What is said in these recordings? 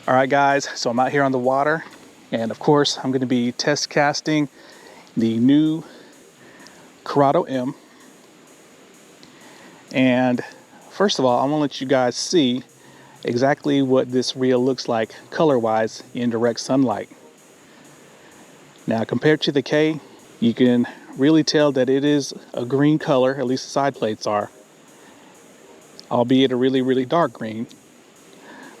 All right guys, so I'm out here on the water, and of course I'm going to be test casting the new Curado M. And first of all, I'm going to let you guys see exactly what this reel looks like color wise in direct sunlight. Now compared to the K, you can really tell that it is a green color, at least the side plates are, albeit a really dark green.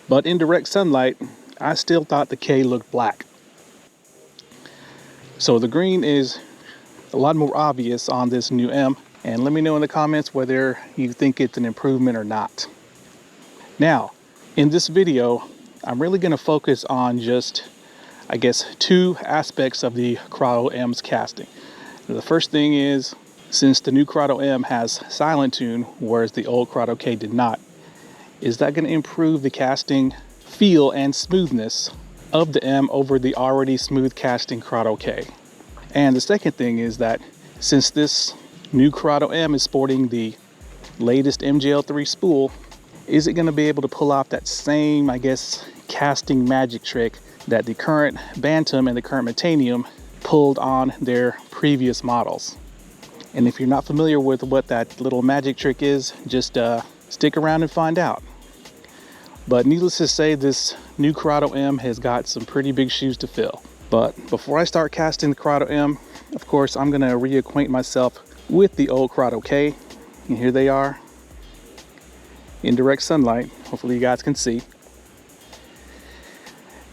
But in direct sunlight, I still thought the K looked black. So the green is a lot more obvious on this new M, and let me know in the comments whether you think it's an improvement or not. Now, in this video, I'm really going to focus on just, I guess, two aspects of the Curado M's casting. The first thing is, since the new Curado M has silent tune, whereas the old Curado K did not, is that going to improve the casting feel and smoothness of the M over the already smooth casting Curado K? And the second thing is that since this new Curado M is sporting the latest MGL3 spool, is it going to be able to pull off that same, I guess, casting magic trick that the current BANTAM and the current METANIUM pulled on their previous models? And if you're not familiar with what that little magic trick is, just stick around and find out. But needless to say, this new Curado M has got some pretty big shoes to fill. But before I start casting the Curado M, of course, I'm going to reacquaint myself with the old Curado K. And here they are in direct sunlight. Hopefully you guys can see.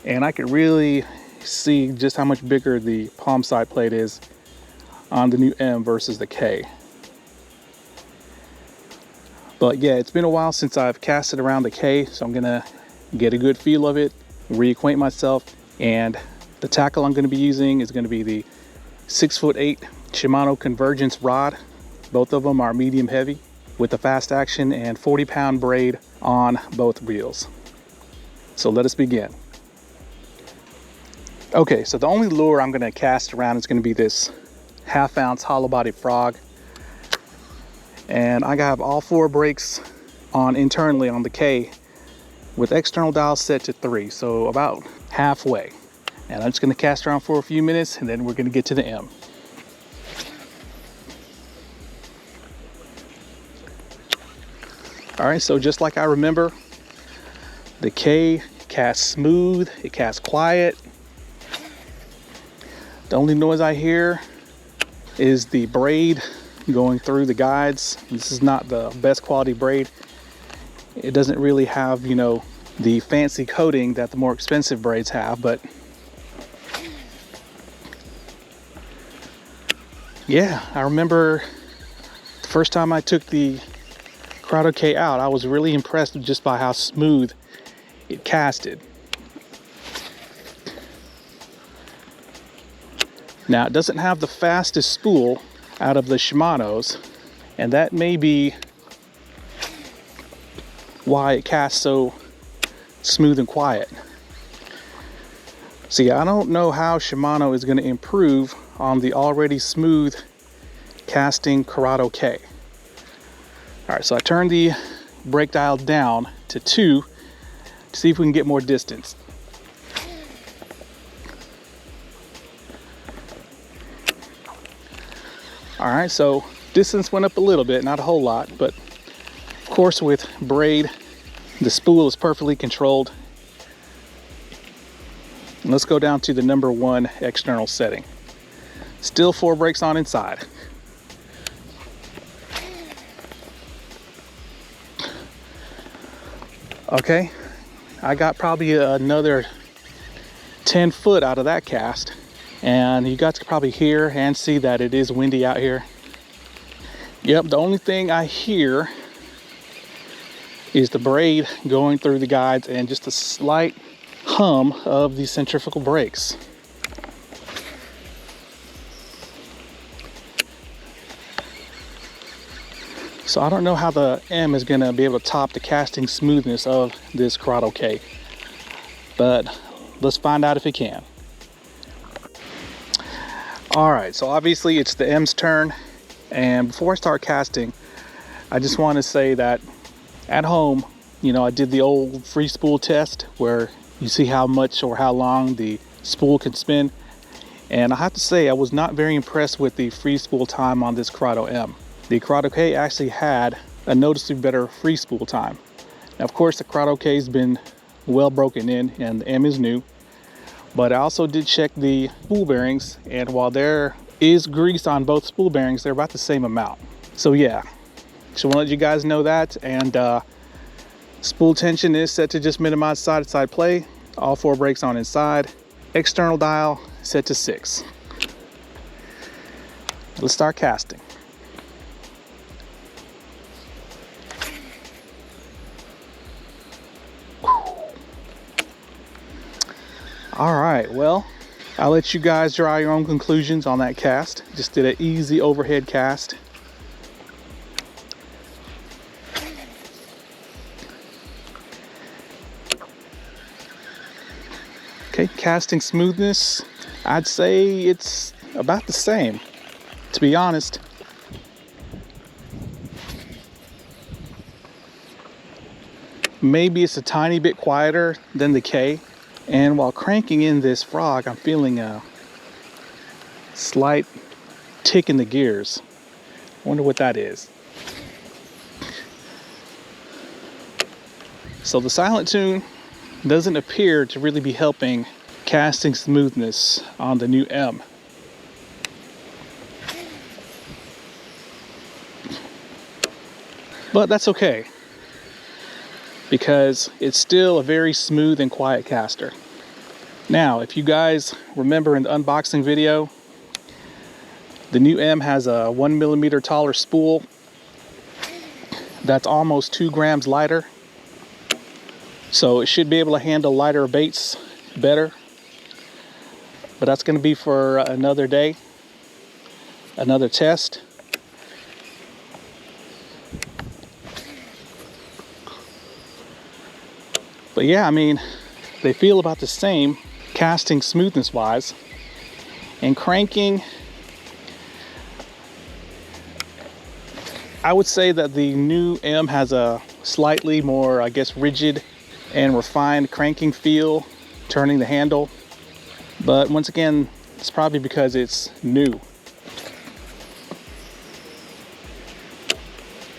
And I could really see just how much bigger the palm side plate is on the new M versus the K. But yeah, it's been a while since I've casted around the K, so I'm gonna get a good feel of it, reacquaint myself. And the tackle I'm gonna be using is gonna be the 6'8" Shimano Convergence rod. Both of them are medium heavy with a fast action and 40-pound braid on both reels. So let us begin. Okay, so the only lure I'm gonna cast around is gonna be this 1/2 ounce hollow body frog. And I have all 4 brakes on internally on the K with external dials set to 3, so about halfway. And I'm just gonna cast around for a few minutes and then we're gonna get to the M. All right, so just like I remember, the K casts smooth, it casts quiet. The only noise I hear is the braid going through the guides. This is not the best quality braid. It doesn't really have, you know, the fancy coating that the more expensive braids have, but yeah, I remember the first time I took the Curado K out, I was really impressed just by how smooth it casted. Now, it doesn't have the fastest spool out of the Shimanos, and that may be why it casts so smooth and quiet. See, I don't know how Shimano is going to improve on the already smooth casting Curado K. All right, so I turned the brake dial down to 2 to see if we can get more distance. All right, so distance went up a little bit, not a whole lot, but of course with braid, the spool is perfectly controlled. And let's go down to the number 1 external setting. Still 4 brakes on inside. Okay, I got probably another 10 foot out of that cast. And you guys can probably hear and see that it is windy out here. Yep, the only thing I hear is the braid going through the guides and just a slight hum of the centrifugal brakes. So I don't know how the M is gonna be able to top the casting smoothness of this Curado K, but let's find out if it can. All right, so obviously it's the M's turn, and before I start casting, I just want to say that at home, you know, I did the old free spool test where You see how much or how long the spool can spin. And I have to say, I was not very impressed with the free spool time on this Curado M. The Curado K actually had a noticeably better free spool time. Now, of course, the Curado K has been well broken in and the M is new. But I also did check the spool bearings, and while there is grease on both spool bearings, they're about the same amount. So yeah, just want to let you guys know that. And spool tension is set to just minimize side-to-side play. All 4 brakes on inside. External dial set to 6. Let's start casting. All right, well, I'll let you guys draw your own conclusions on that cast. Just did an easy overhead cast. Okay, casting smoothness, I'd say it's about the same, to be honest. Maybe it's a tiny bit quieter than the K. And while cranking in this frog, I'm feeling a slight tick in the gears. I wonder what that is. So the silent tune doesn't appear to really be helping casting smoothness on the new M. But that's okay, because it's still a very smooth and quiet caster. Now, if you guys remember in the unboxing video, the new M has a 1 millimeter taller spool that's almost 2 grams lighter. So it should be able to handle lighter baits better. But that's going to be for another day, another test. But yeah, I mean, they feel about the same casting smoothness wise. And cranking, I would say that the new M has a slightly more, I guess, rigid and refined cranking feel, turning the handle. But once again, it's probably because it's new.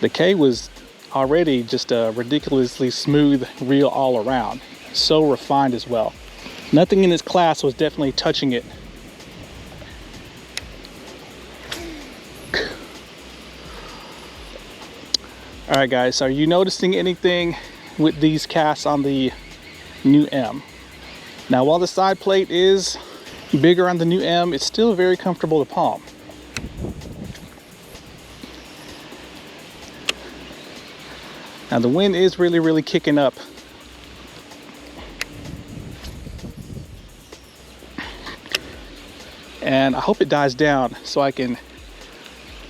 The K was already just a ridiculously smooth reel all around. So refined as well. Nothing in this class was definitely touching it. All right, guys, are you noticing anything with these casts on the new M? Now, while the side plate is bigger on the new M, it's still very comfortable to palm. Now, the wind is really kicking up. And I hope it dies down so I can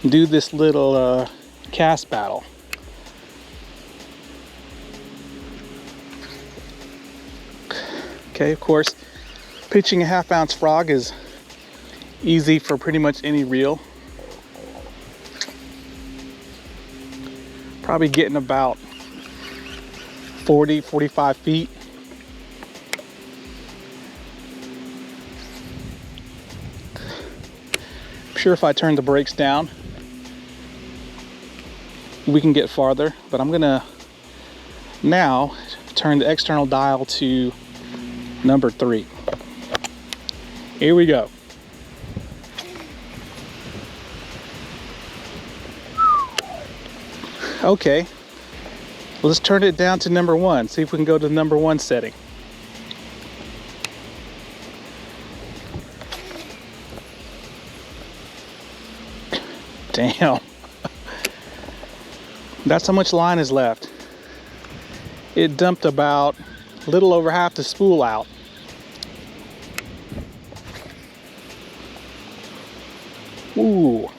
do this little cast battle. Okay, of course, pitching a 1/2 ounce frog is easy for pretty much any reel. Probably getting about 40-45 feet. I'm sure if I turn the brakes down, we can get farther, but I'm gonna now turn the external dial to number 3. Here we go. Okay, let's turn it down to number 1. See if we can go to the number 1 setting. Damn. That's how much line is left. It dumped about a little over half the spool out. Ooh.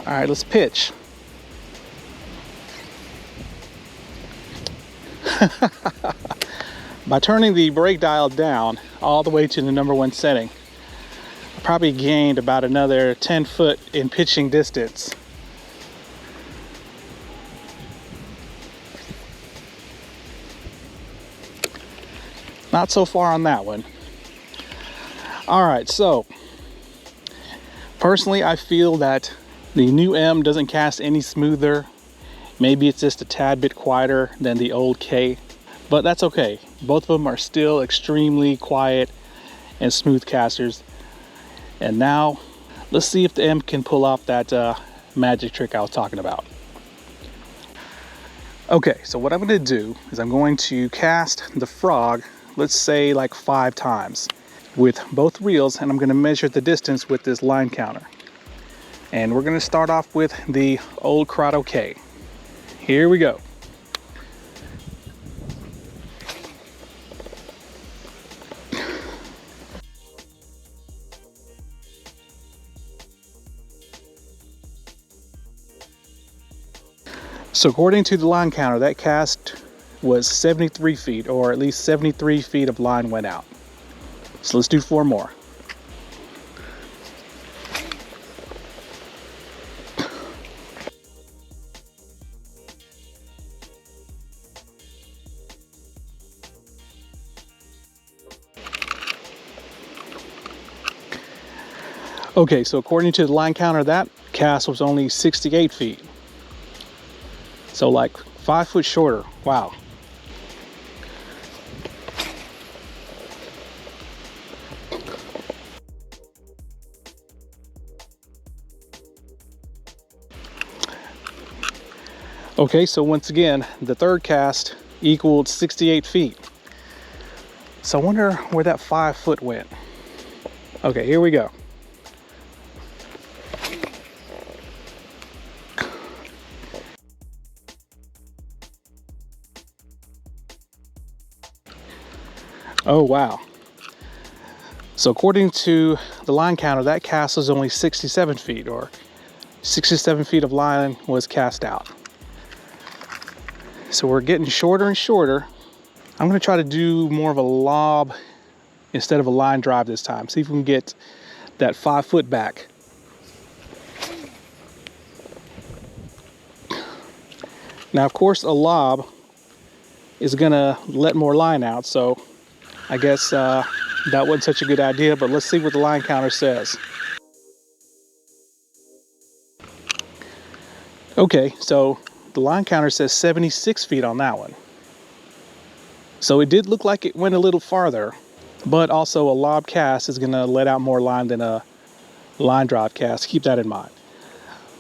All right, let's pitch. By turning the brake dial down all the way to the number 1 setting, probably gained about another 10 foot in pitching distance. Not so far on that one. All right, so personally, I feel that the new M doesn't cast any smoother. Maybe it's just a tad bit quieter than the old K, but that's okay. Both of them are still extremely quiet and smooth casters. And now let's see if the M can pull off that magic trick I was talking about. Okay, so what I'm going to do is I'm going to cast the frog, let's say like 5 times with both reels, and I'm going to measure the distance with this line counter. And we're going to start off with the old Curado K. Here we go. So according to the line counter, that cast was 73 feet, or at least 73 feet of line went out. So let's do 4 more. Okay, so according to the line counter, that cast was only 68 feet. So like 5 foot shorter. Wow. Okay, so once again, the third cast equaled 68 feet. So I wonder where that 5 foot went. Okay, here we go. Oh, wow. So according to the line counter, that cast was only 67 feet, or 67 feet of line was cast out. So we're getting shorter and shorter. I'm going to try to do more of a lob instead of a line drive this time. See if we can get that 5 foot back. Now, of course, a lob is going to let more line out, so I guess that wasn't such a good idea, but let's see what the line counter says. Okay, so the line counter says 76 feet on that one. So it did look like it went a little farther, but also a lob cast is going to let out more line than a line drive cast. Keep that in mind.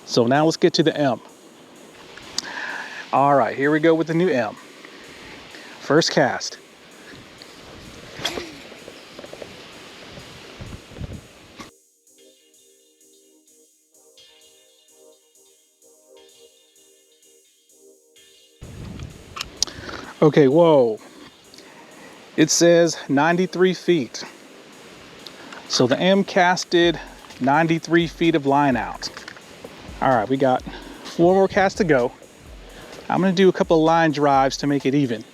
So now let's get to the M. All right, here we go with the new M. First cast. Okay, whoa. It says 93 feet. So the M casted 93 feet of line out. All right, we got 4 more casts to go. I'm gonna do a couple of line drives to make it even.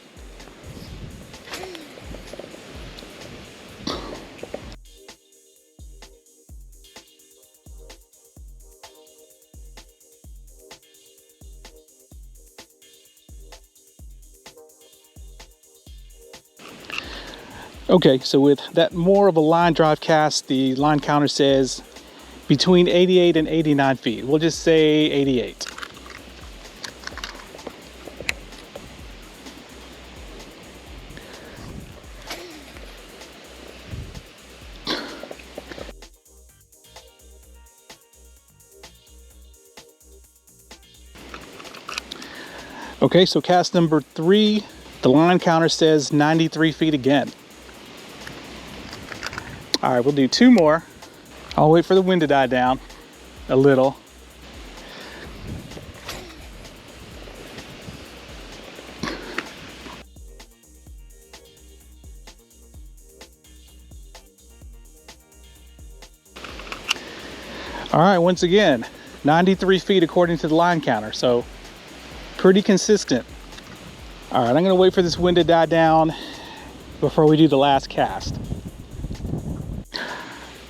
Okay, so with that more of a line drive cast, the line counter says between 88 and 89 feet. We'll just say 88. Okay, so cast number 3, the line counter says 93 feet again. All right, we'll do 2 more. I'll wait for the wind to die down a little. All right, once again, 93 feet according to the line counter, so pretty consistent. All right, I'm gonna wait for this wind to die down before we do the last cast.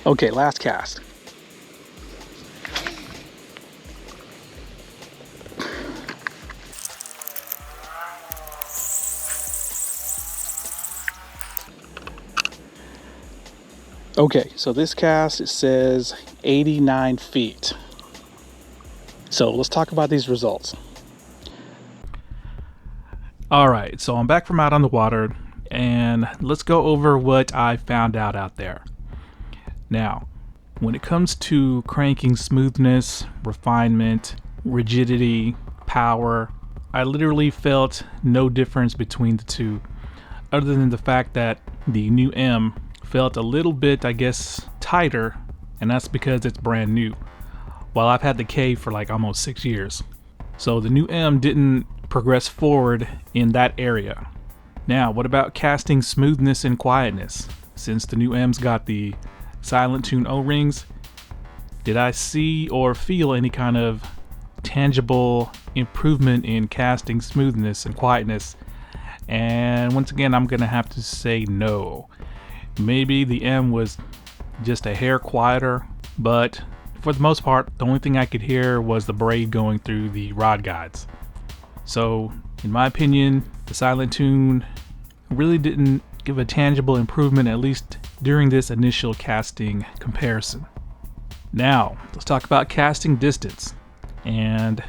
Okay, last cast. Okay, so this cast, it says 89 feet. So let's talk about these results. All right, so I'm back from out on the water, and let's go over what I found out there. Now, when it comes to cranking smoothness, refinement, rigidity, power, I literally felt no difference between the two, other than the fact that the new M felt a little bit, I guess, tighter, and that's because it's brand new, while I've had the K for like almost 6 years. So the new M didn't progress forward in that area. Now, what about casting smoothness and quietness? Since the new M's got the Silent Tune O-rings, did I see or feel any kind of tangible improvement in casting smoothness and quietness? And once again, I'm gonna have to say no. Maybe the M was just a hair quieter, but for the most part, the only thing I could hear was the braid going through the rod guides. So, in my opinion, the Silent Tune really didn't give a tangible improvement, at least during this initial casting comparison. Now, let's talk about casting distance. And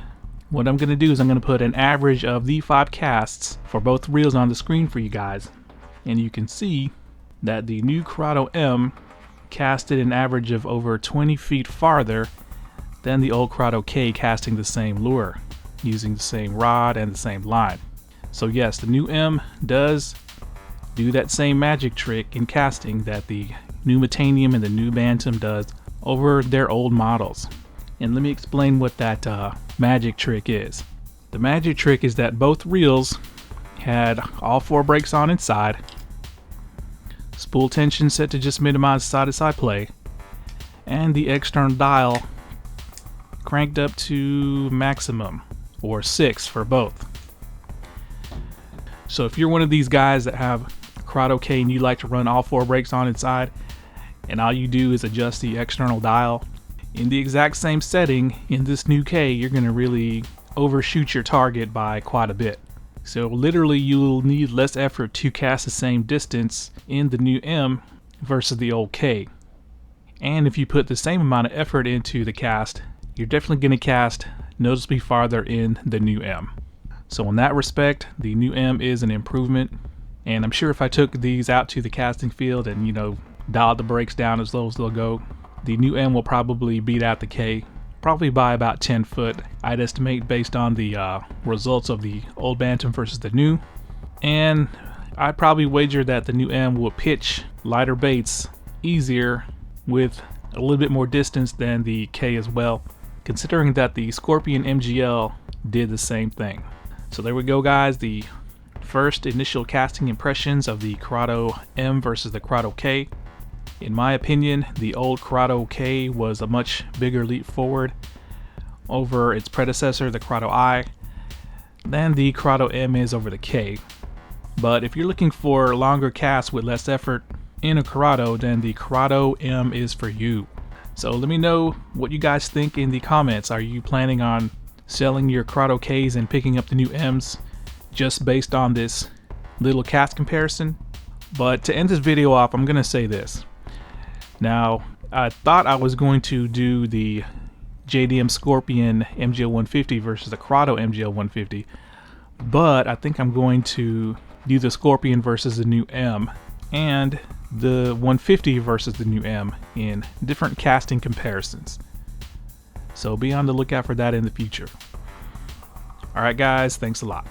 what I'm going to do is I'm going to put an average of the 5 casts for both reels on the screen for you guys. And you can see that the new Curado M casted an average of over 20 feet farther than the old Curado K casting the same lure, using the same rod and the same line. So yes, the new M does do that same magic trick in casting that the new METANIUM and the new BANTAM does over their old models. And let me explain what that magic trick is. The magic trick is that both reels had all 4 brakes on inside, spool tension set to just minimize side-to-side play, and the external dial cranked up to maximum, or 6 for both. So if you're one of these guys that have Curado K and you like to run all 4 brakes on inside, and all you do is adjust the external dial in the exact same setting in this new K, you're going to really overshoot your target by quite a bit. So literally you'll need less effort to cast the same distance in the new M versus the old K. And if you put the same amount of effort into the cast, you're definitely going to cast noticeably farther in the new M. So in that respect, the new M is an improvement. And I'm sure if I took these out to the casting field and, you know, dialed the brakes down as low as they'll go, the new M will probably beat out the K, probably by about 10 foot, I'd estimate, based on the results of the old BANTAM versus the new. And I'd probably wager that the new M will pitch lighter baits easier with a little bit more distance than the K as well, considering that the Scorpion MGL did the same thing. So there we go, guys, the first initial casting impressions of the Curado M versus the Curado K. In my opinion, the old Curado K was a much bigger leap forward over its predecessor, the Curado I, than the Curado M is over the K. But if you're looking for longer casts with less effort in a Curado, then the Curado M is for you. So let me know what you guys think in the comments. Are you planning on selling your Curado Ks and picking up the new Ms just based on this little cast comparison? But to end this video off, I'm gonna say this. Now, I thought I was going to do the JDM Scorpion MGL 150 versus the Curado MGL 150, but I think I'm going to do the Scorpion versus the new M and the 150 versus the new M in different casting comparisons. So be on the lookout for that in the future. Alright guys, thanks a lot.